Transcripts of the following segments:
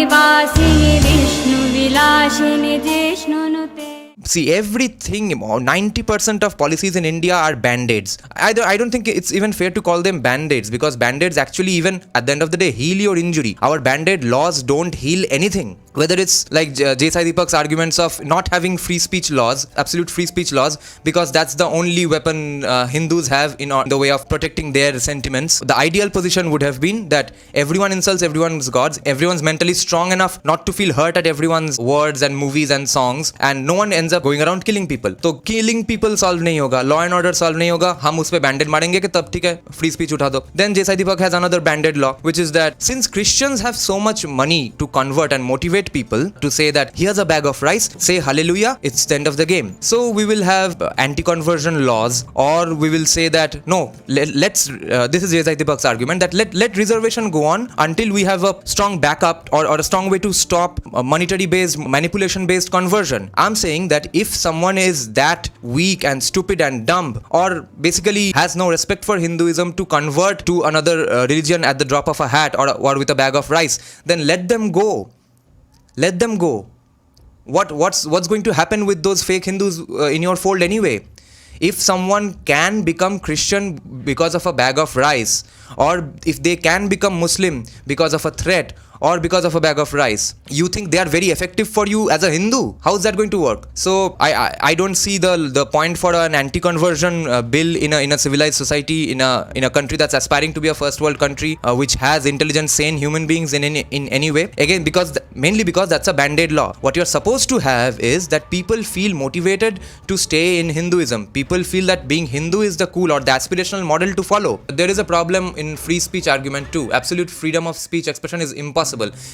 निवासिनि विष्णुविलासिनि जिष्णुनुते. See, everything, 90% of policies in India are band-aids. I don't think it's even fair to call them band-aids, because band-aids actually, even at the end of the day, heal your injury. Our band-aid laws don't heal anything. Whether it's like J. Sai Deepak's arguments of not having free speech laws, absolute free speech laws, because that's the only weapon Hindus have in the way of protecting their sentiments. The ideal position would have been that everyone insults everyone's gods, everyone's mentally strong enough not to feel hurt at everyone's words and movies and songs, and no one ends up going around killing people. So killing people solve nahi hoga, law and order solve nahi hoga, hum us pe band-aid marenge ke tab theek hai, free speech utha do. Then J. Sai Deepak has another band-aid law, which is that since Christians have so much money to convert and motivate people to say that here's a bag of rice, say hallelujah, it's the end of the game. So we will have anti-conversion laws, or we will say that no, let's this is J. Sai Deepak's argument, that let reservation go on until we have a strong backup or a strong way to stop monetary based, manipulation based conversion. I'm saying that if someone is that weak and stupid and dumb, or basically has no respect for Hinduism to convert to another religion at the drop of a hat, or with a bag of rice, then let them go. Let them go. What's going to happen with those fake Hindus in your fold anyway? If someone can become Christian because of a bag of rice, or if they can become Muslim because of a threat, or because of a bag of rice, you think they are very effective for you as a Hindu? How is that going to work? So I don't see the point for an anti-conversion bill in a civilized society, in a country that's aspiring to be a first world country, which has intelligent, sane human beings in any way. Again, mainly because that's a band-aid law. What you're supposed to have is that people feel motivated to stay in Hinduism. People feel that being Hindu is the cool or the aspirational model to follow. There is a problem in free speech argument too. Absolute freedom of speech expression is impossible.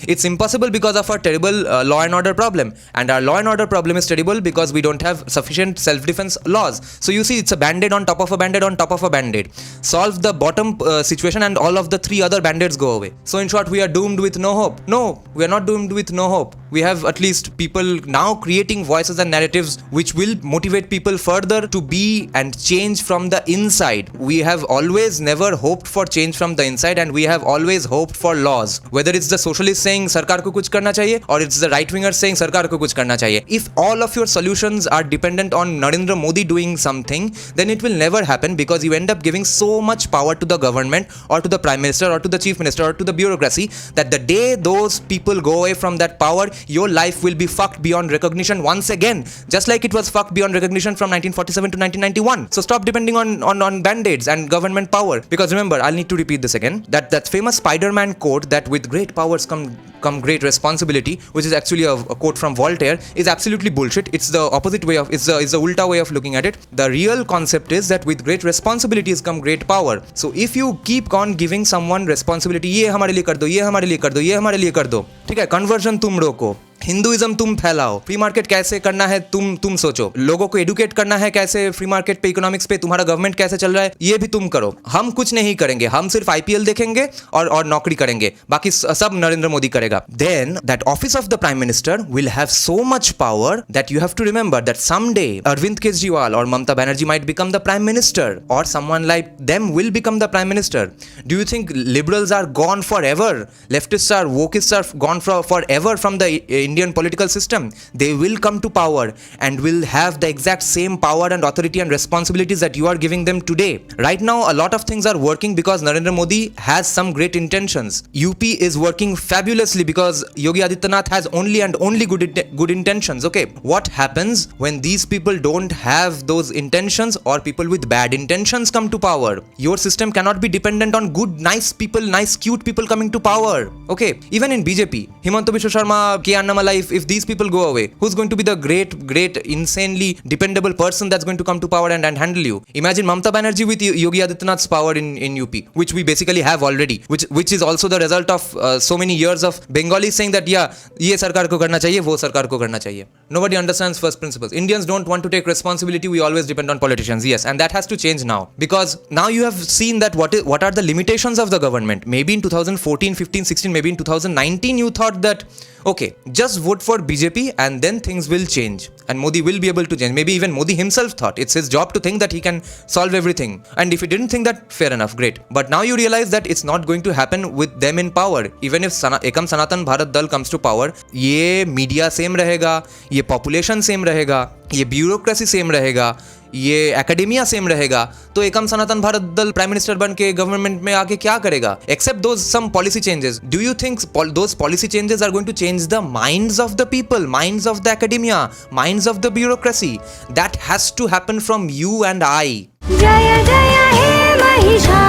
It's impossible because of our terrible law and order problem, and our law and order problem is terrible because we don't have sufficient self-defense laws. So you see, it's a band-aid on top of a band-aid on top of a band-aid. Solve the bottom situation and all of the three other band-aids go away. So in short, we are doomed with no hope. No, we are not doomed with no hope. We have at least people now creating voices and narratives which will motivate people further to be and change from the inside. We have always never hoped for change from the inside, and we have always hoped for laws. Whether it's the socialist saying सरकार को कुछ करना चाहिए, or it's the right winger saying सरकार को कुछ करना चाहिए. If all of your solutions are dependent on Narendra Modi doing something, then it will never happen, because you end up giving so much power to the government, or to the prime minister, or to the chief minister, or to the bureaucracy, that the day those people go away from that power, your life will be fucked beyond recognition once again, just like it was fucked beyond recognition from 1947 to 1991. So stop depending on band-aids and government power, because remember, I'll need to repeat this again, that famous Spider-Man quote, that with great powers come great responsibility, which is actually a quote from Voltaire, is absolutely bullshit. It's the opposite way of, it's the ulta way of looking at it. The real concept is that with great responsibilities come great power. So if you keep on giving someone responsibility, ये हमारे लिए कर दो, ये हमारे लिए कर दो, ये हमारे लिए कर दो, ठीक है, कन्वर्जन तुम रोको, हिंदुइज्म तुम फैलाओ, फ्री मार्केट कैसे करना है तुम सोचो, लोगों को एडुकेट करना है कैसे फ्री मार्केट पे, इकोनॉमिक्स पे, तुम्हारा गवर्नमेंट कैसे चल रहा है ये भी तुम करो, हम कुछ नहीं करेंगे, हम सिर्फ आईपीएल देखेंगे और नौकरी करेंगे, बाकी सब नरेंद्र मोदी करेगा. Then that office of the prime minister will have so much power that you have to remember that someday Arvind Kejriwal or Mamata Banerjee might become the prime minister, or someone like them will become the prime minister. Do you think liberals are gone forever? Leftists are, wokists are gone forever from the Indian political system? They will come to power and will have the exact same power and authority and responsibilities that you are giving them today. Right now, a lot of things are working because Narendra Modi has some great intentions. UP is working fabulously because Yogi Adityanath has only good intentions. Okay, what happens when these people don't have those intentions, or people with bad intentions come to power? Your system cannot be dependent on good, nice people, nice, cute people coming to power. Okay, even in BJP, Himanta Biswa Sharma, K. Annamala, if these people go away, who's going to be the great, insanely dependable person that's going to come to power and handle you? Imagine Mamata Banerjee with Yogi Adityanath's power in UP, which we basically have already, which is also the result of so many years of Bengalis saying that yeah, ये सरकार को करना चाहिए, वो सरकार को करना चाहिए. Nobody understands first principles. Indians don't want to take responsibility. We always depend on politicians. Yes, and that has to change now, because now you have seen that what are the limitations of the government. Maybe in 2014, 15, 16, maybe in 2019 you thought that okay, just vote for BJP and then things will change. And Modi will be able to change. Maybe even Modi himself thought it's his job to think that he can solve everything. And if he didn't think that, fair enough, great. But now you realize that it's not going to happen with them in power. Even if Ekam Sanatan Bharat Dal comes to power, ये media same रहेगा, ये population same रहेगा, ये bureaucracy same रहेगा, ये academia same रहेगा, तो एकम सनातन भारत दल प्राइम मिनिस्टर बन के गवर्नमेंट में आके क्या करेगा except those some policy changes? Do you think those policy changes are going to change the minds of the people, minds of the academia, minds of the bureaucracy? That has to happen from you and I. Jai Jai हे महिषा